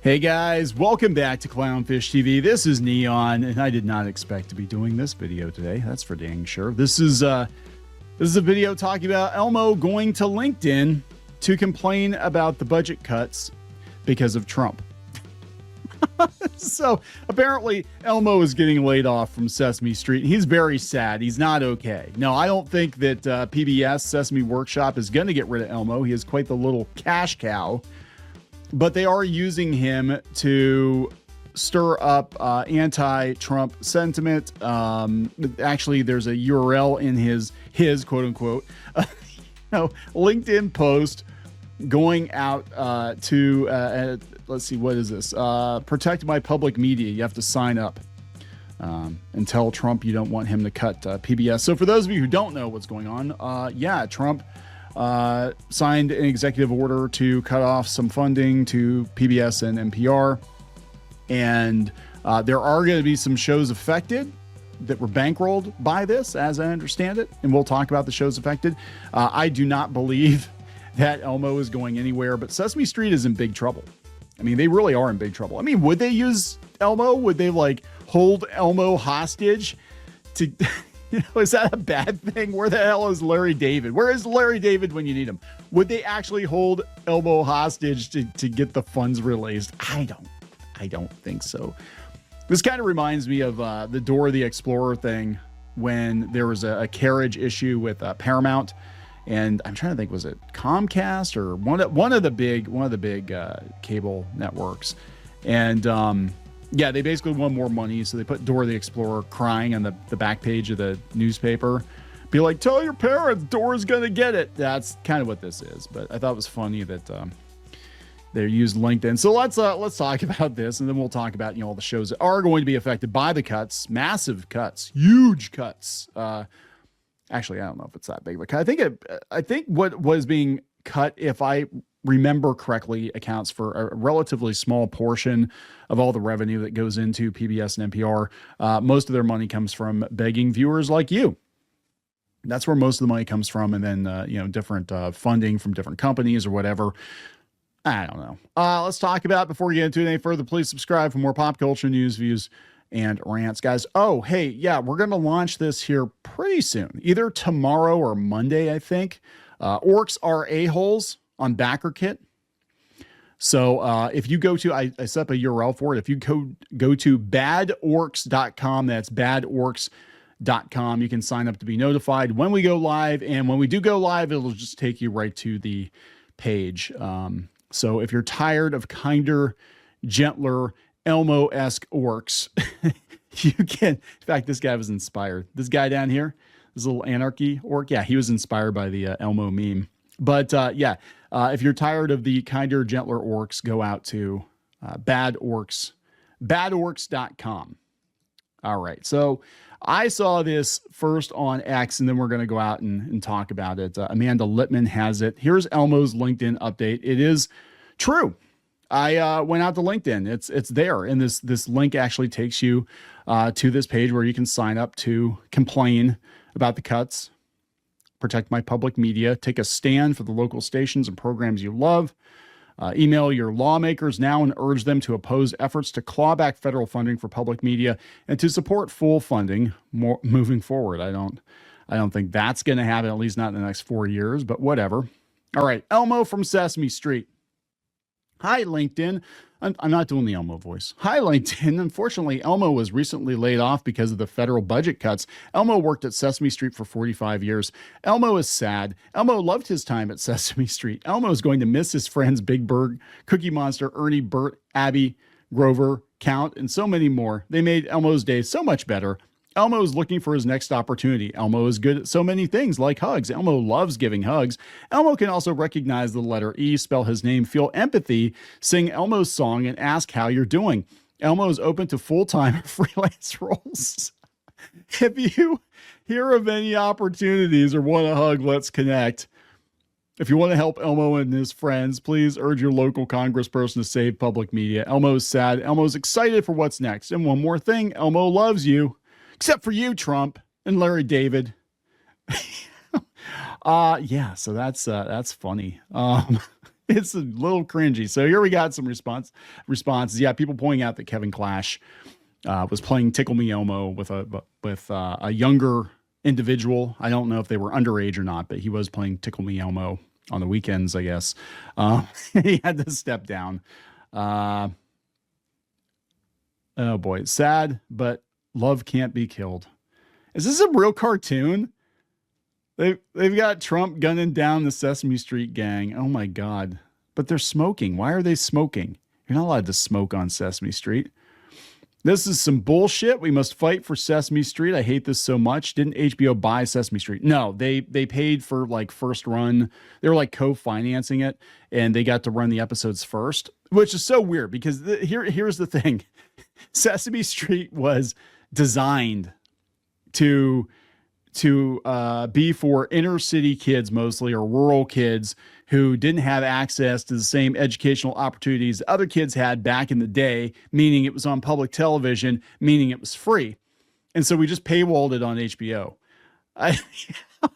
Hey guys, welcome back to Clownfish TV. This is Kneon, and I did not expect to be doing this video today. That's for dang sure. This is a video talking about Elmo going to LinkedIn to complain about the budget cuts because of Trump. So apparently Elmo is getting laid off from Sesame Street. He's very sad. He's not okay. No, I don't think that PBS Sesame Workshop is going to get rid of Elmo. He is quite the little cash cow. But they are using him to stir up anti-Trump sentiment. Actually, there's a URL in his quote unquote, LinkedIn post going out to let's see, what is this? Protect my public media. You have to sign up and tell Trump you don't want him to cut PBS. So for those of you who don't know what's going on, yeah, Trump signed an executive order to cut off some funding to PBS and NPR. And there are going to be some shows affected that were bankrolled by this, as I understand it. And we'll talk about the shows affected. I do not believe that Elmo is going anywhere, but Sesame Street is in big trouble. I mean, they really are in big trouble. I mean, would they use Elmo? Would they like hold Elmo hostage to... is that a bad thing? Where the hell is Larry David? Where is Larry David when you need him? Would they actually hold Elmo hostage to get the funds released? I don't think so. This kind of reminds me of the Dora the Explorer thing when there was a carriage issue with Paramount, and I'm trying to think, was it Comcast or one of the big cable networks? And yeah, they basically won more money, so they put Dora the Explorer crying on the back page of the newspaper. Be like, tell your parents Dora's gonna get it. That's kind of what this is. But I thought it was funny that they used LinkedIn. So let's talk about this, and then we'll talk about all the shows that are going to be affected by the cuts, massive cuts, huge cuts. Actually, I don't know if it's that big of a cut. I think what was being cut, if I remember correctly, accounts for a relatively small portion of all the revenue that goes into PBS and NPR. Most of their money comes from begging viewers like you. That's where most of the money comes from. And then, different funding from different companies or whatever. I don't know. Let's talk about, before we get into it any further, please subscribe for more pop culture news, views, and rants, guys. Oh, hey, yeah, we're going to launch this here pretty soon, either tomorrow or Monday, I think. Orcs are a-holes on BackerKit. So if you go to, I set up a URL for it. If you go to badorcs.com, that's badorcs.com, you can sign up to be notified when we go live. And when we do go live, it'll just take you right to the page. So if you're tired of kinder, gentler, Elmo-esque orcs, you can, in fact, this guy was inspired. This guy down here, this little anarchy orc, yeah, he was inspired by the Elmo meme. But yeah, if you're tired of the kinder, gentler orcs, go out to badorcs.com. All right. So I saw this first on X, and then we're going to go out and talk about it. Amanda Littman has it. Here's Elmo's LinkedIn update. It is true. I went out to LinkedIn. It's there. And this link actually takes you to this page where you can sign up to complain about the cuts, protect my public media, take a stand for the local stations and programs you love, email your lawmakers now and urge them to oppose efforts to claw back federal funding for public media and to support full funding moving forward. I don't think that's going to happen, at least not in the next 4 years, but whatever. All right. Elmo from Sesame Street. Hi, LinkedIn. I'm not doing the Elmo voice. Hi, LinkedIn. Unfortunately, Elmo was recently laid off because of the federal budget cuts. Elmo worked at Sesame Street for 45 years. Elmo is sad. Elmo loved his time at Sesame Street. Elmo is going to miss his friends Big Bird, Cookie Monster, Ernie, Bert, Abby, Grover, Count, and so many more. They made Elmo's day so much better. Elmo is looking for his next opportunity. Elmo is good at so many things, like hugs. Elmo loves giving hugs. Elmo can also recognize the letter E, spell his name, feel empathy, sing Elmo's song, and ask how you're doing. Elmo is open to full-time freelance roles. If you hear of any opportunities or want a hug, let's connect. If you want to help Elmo and his friends, please urge your local congressperson to save public media. Elmo's sad. Elmo's excited for what's next. And one more thing, Elmo loves you. Except for you, Trump and Larry David. Yeah, so that's funny. It's a little cringy. So here we got some responses. Yeah, people pointing out that Kevin Clash was playing Tickle Me Elmo with a younger individual. I don't know if they were underage or not, but he was playing Tickle Me Elmo on the weekends, I guess. He had to step down. Oh boy, it's sad, but love can't be killed. Is this a real cartoon? They've got Trump gunning down the Sesame Street gang. Oh my God. But they're smoking. Why are they smoking? You're not allowed to smoke on Sesame Street. This is some bullshit. We must fight for Sesame Street. I hate this so much. Didn't HBO buy Sesame Street? No, they paid for like first run. They were like co-financing it, and they got to run the episodes first, which is so weird because here's the thing. Sesame Street was designed to be for inner city kids mostly, or rural kids who didn't have access to the same educational opportunities other kids had back in the day, meaning it was on public television, meaning it was free. And so we just paywalled it on HBO.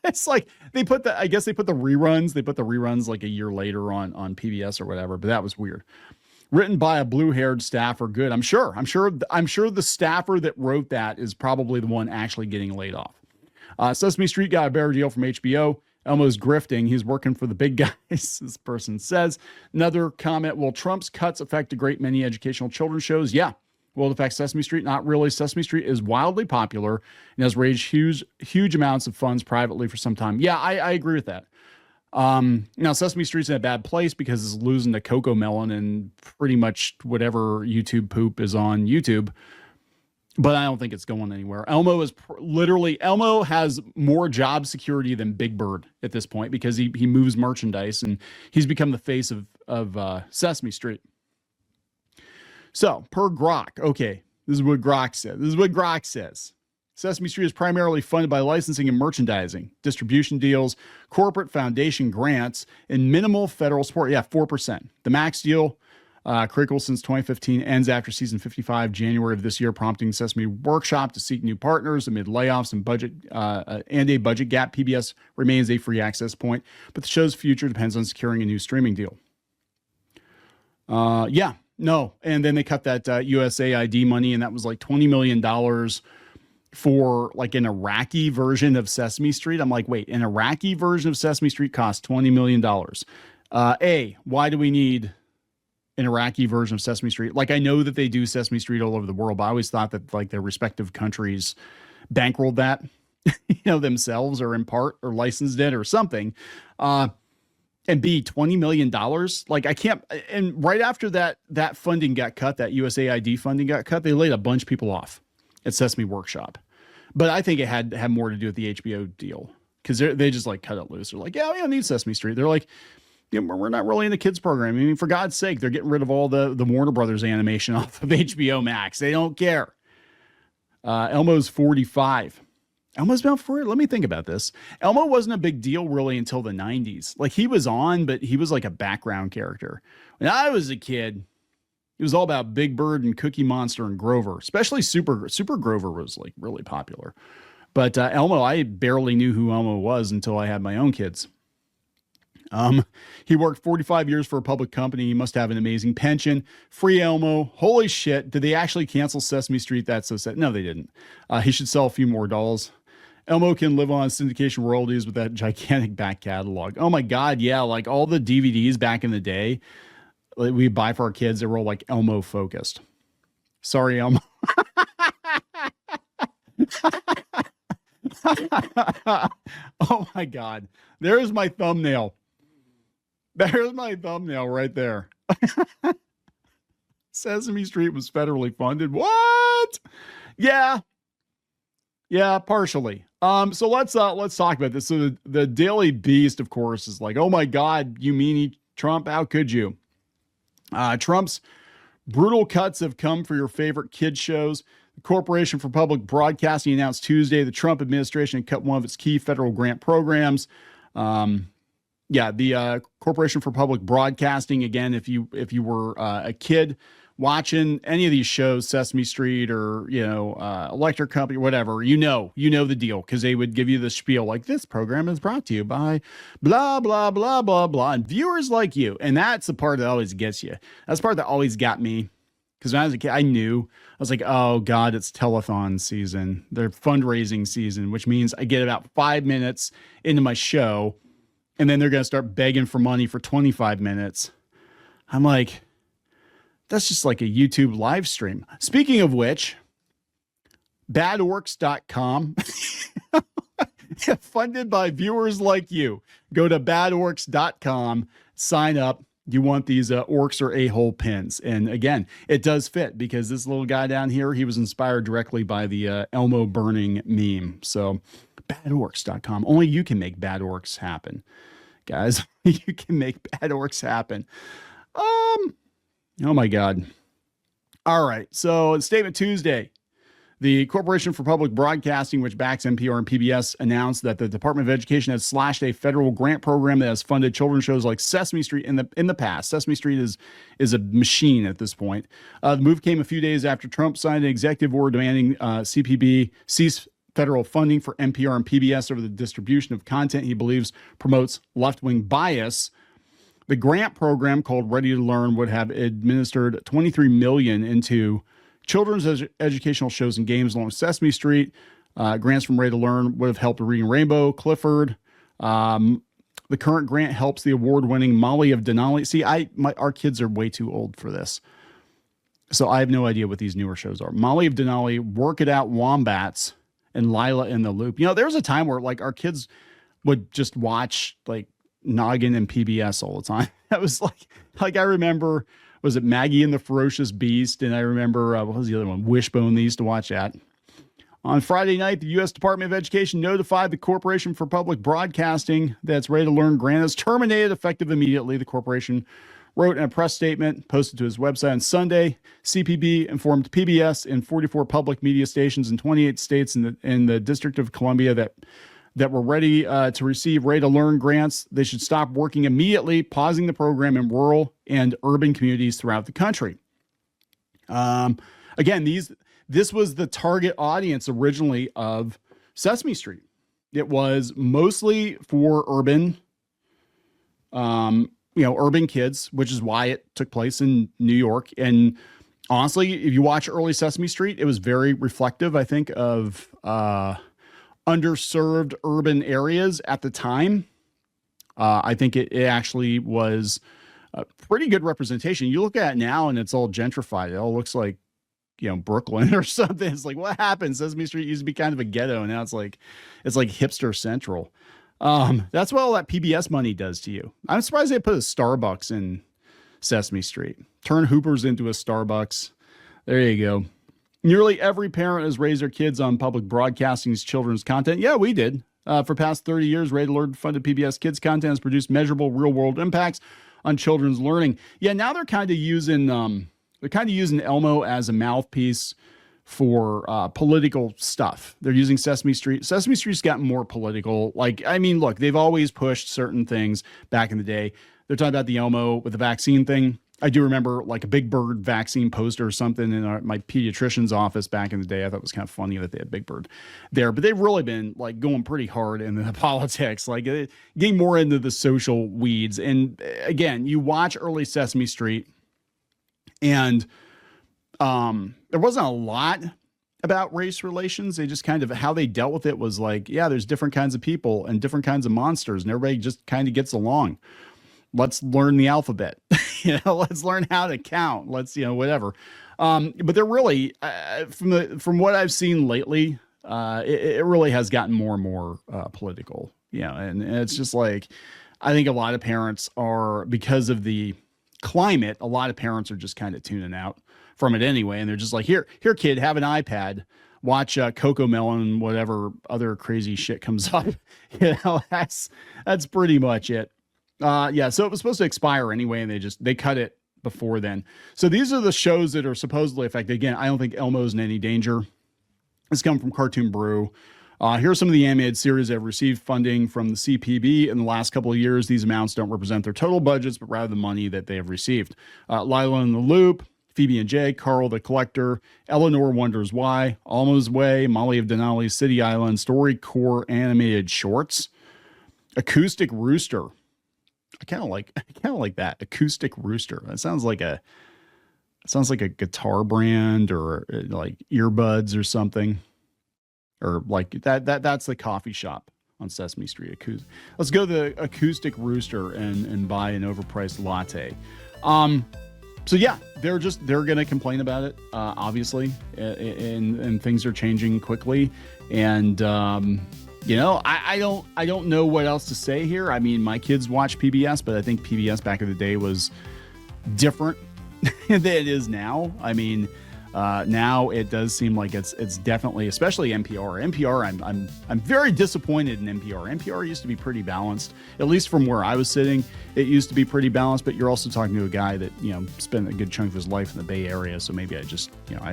It's like I guess they put the reruns like a year later on PBS or whatever, but that was weird. Written by a blue-haired staffer. Good. I'm sure the staffer that wrote that is probably the one actually getting laid off. Sesame Street got a better deal from HBO. Elmo's grifting. He's working for the big guys, this person says. Another comment, will Trump's cuts affect a great many educational children's shows? Yeah. Will it affect Sesame Street? Not really. Sesame Street is wildly popular and has raised huge amounts of funds privately for some time. Yeah, I agree with that. Now, Sesame Street's in a bad place because it's losing to Coco Melon and pretty much whatever YouTube poop is on YouTube. But I don't think it's going anywhere. Elmo has more job security than Big Bird at this point because he moves merchandise and he's become the face of Sesame Street. So per Grok, okay, this is what Grok says. Sesame Street is primarily funded by licensing and merchandising, distribution deals, corporate foundation grants, and minimal federal support. Yeah, 4%. The Max deal, critical since 2015, ends after season 55, January of this year, prompting Sesame Workshop to seek new partners amid layoffs and a budget gap. PBS remains a free access point, but the show's future depends on securing a new streaming deal. And then they cut that USAID money, and that was like $20 million for like an Iraqi version of Sesame Street. I'm like, wait, an Iraqi version of Sesame Street costs $20 million. Why do we need an Iraqi version of Sesame Street? Like, I know that they do Sesame Street all over the world, but I always thought that like their respective countries bankrolled that, themselves or in part or licensed it or something. And B, $20 million. Like I can't. And right after that funding got cut, that USAID funding got cut, they laid a bunch of people off at Sesame Workshop. But I think it had more to do with the HBO deal because they just like cut it loose. They're like, yeah, we don't need Sesame Street. They're like, we're not really in the kids program. I mean, for God's sake, they're getting rid of all the Warner Brothers animation off of HBO Max. They don't care. Elmo's 45. Elmo's been for it. Let me think about this. Elmo wasn't a big deal really until the 90s. Like he was on, but he was like a background character. When I was a kid, it was all about Big Bird and Cookie Monster and Grover, especially Super Grover was like really popular. But Elmo, I barely knew who Elmo was until I had my own kids. He worked 45 years for a public company. He must have an amazing pension. Free Elmo. Holy shit. Did they actually cancel Sesame Street? That's so sad. No, they didn't. He should sell a few more dolls. Elmo can live on syndication royalties with that gigantic back catalog. Oh my God. Yeah. Like all the DVDs back in the day that we buy for our kids, they were all like Elmo focused. Sorry, Elmo. Oh my God. There's my thumbnail. There's my thumbnail right there. Sesame Street was federally funded. What? Yeah. Yeah, partially. So let's talk about this. So the Daily Beast, of course, is like, oh my God, you meanie Trump, how could you? Trump's brutal cuts have come for your favorite kids shows. The Corporation for Public Broadcasting announced Tuesday the Trump administration cut one of its key federal grant programs. The Corporation for Public Broadcasting, again, if you were a kid watching any of these shows, Sesame Street or, Electric Company, whatever, you know the deal, because they would give you the spiel like, this program is brought to you by blah, blah, blah, blah, blah, and viewers like you. And that's the part that always gets you. That's the part that always got me. Because when I was a kid, I was like, oh God, it's telethon season. They're fundraising season, which means I get about 5 minutes into my show and then they're going to start begging for money for 25 minutes. I'm like, that's just like a YouTube live stream. Speaking of which, badorks.com, funded by viewers like you. Go to badorks.com, sign up. You want these orcs or a-hole pins. And again, it does fit because this little guy down here, he was inspired directly by the Elmo burning meme. So badorks.com. Only you can make bad orcs happen, guys. You can make bad orcs happen. Oh my God. All right. So Statement Tuesday. The Corporation for Public Broadcasting, which backs NPR and PBS, announced that the Department of Education has slashed a federal grant program that has funded children's shows like Sesame Street in the past. Sesame Street is a machine at this point. The move came a few days after Trump signed an executive order demanding CPB cease federal funding for NPR and PBS over the distribution of content he believes promotes left-wing bias. The grant program, called Ready to Learn, would have administered $23 million into children's educational shows and games along with Sesame Street. Grants from Ready to Learn would have helped Reading Rainbow, Clifford. The current grant helps the award-winning Molly of Denali. See, our kids are way too old for this, so I have no idea what these newer shows are. Molly of Denali, Work It Out Wombats, and Lila in the Loop. There was a time where like our kids would just watch like Noggin and PBS all the time. That was like I remember. Was it Maggie and the Ferocious Beast? And I remember, what was the other one? Wishbone. They used to watch that. On Friday night, the U.S. Department of Education notified the Corporation for Public Broadcasting that its Ready to Learn grant is terminated effective immediately. The corporation wrote in a press statement posted to his website on Sunday. CPB informed PBS and 44 public media stations in 28 states in the District of Columbia that were ready to receive Ready to Learn grants. They should stop working immediately, pausing the program in rural and urban communities throughout the country. Again, this was the target audience originally of Sesame Street. It was mostly for urban kids, which is why it took place in New York. And honestly, if you watch early Sesame Street, it was very reflective, I think, of underserved urban areas at the time. I think it actually was a pretty good representation. You look at it now and it's all gentrified. It all looks like, Brooklyn or something. It's like, what happened? Sesame Street used to be kind of a ghetto, and now it's like hipster central. That's what all that PBS money does to you. I'm surprised they put a Starbucks in Sesame Street. Turn Hoopers into a Starbucks. There you go. Nearly every parent has raised their kids on public broadcasting's children's content. Yeah, we did. For past 30 years, Ready to Learn funded PBS Kids content has produced measurable real-world impacts on children's learning. Yeah, now they're kind of using Elmo as a mouthpiece for political stuff. They're using Sesame Street. Sesame Street's gotten more political. Look, they've always pushed certain things back in the day. They're talking about the Elmo with the vaccine thing. I do remember like a Big Bird vaccine poster or something in my pediatrician's office back in the day. I thought it was kind of funny that they had Big Bird there, but they've really been like going pretty hard in the politics, like getting more into the social weeds. And again, you watch early Sesame Street and there wasn't a lot about race relations. They just kind of, how they dealt with it was like, yeah, there's different kinds of people and different kinds of monsters and everybody just kind of gets along. Let's learn the alphabet, let's learn how to count. Let's, whatever. But they're really, from what I've seen lately, it really has gotten more and more political, and it's just like, I think a lot of parents are, because of the climate, a lot of parents are just kind of tuning out from it anyway. And they're just like, here, kid, have an iPad, watch Coco Melon, whatever other crazy shit comes up. That's pretty much it. So it was supposed to expire anyway, and they cut it before then. So these are the shows that are supposedly affected. Again, I don't think Elmo's in any danger. This comes from Cartoon Brew. Here are some of the animated series that have received funding from the CPB in the last couple of years. These amounts don't represent their total budgets, but rather the money that they have received. Lilo in the Loop, Phoebe and Jay, Carl the Collector, Eleanor Wonders Why, Almo's Way, Molly of Denali, City Island, StoryCorps animated shorts, Acoustic Rooster. I kind of like that. Acoustic Rooster. That sounds like a guitar brand or like earbuds or something. Or like that's the coffee shop on Sesame Street. Let's go to the Acoustic Rooster and buy an overpriced latte. So yeah, they're going to complain about it, obviously, and things are changing quickly. And, I don't know what else to say here. I mean, my kids watch PBS, but I think PBS back in the day was different than it is now. I mean, now it does seem like it's definitely, especially NPR. I'm very disappointed in NPR. NPR used to be pretty balanced, at least from where I was sitting. It used to be pretty balanced, but you're also talking to a guy that spent a good chunk of his life in the Bay Area, so maybe I just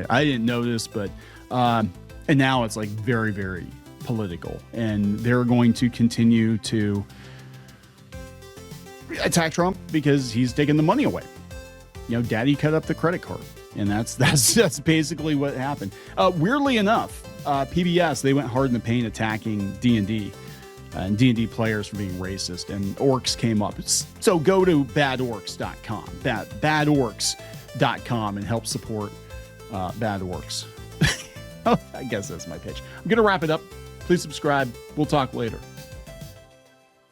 I didn't notice, but and now it's like very, very political, and they're going to continue to attack Trump because he's taking the money away. Daddy cut up the credit card. And that's basically what happened. Weirdly enough, PBS, they went hard in the paint attacking D&D and D&D players for being racist, and orcs came up. So go to badorcs.com, badorcs.com, and help support Bad Orcs. I guess that's my pitch. I'm going to wrap it up. Please subscribe. We'll talk later.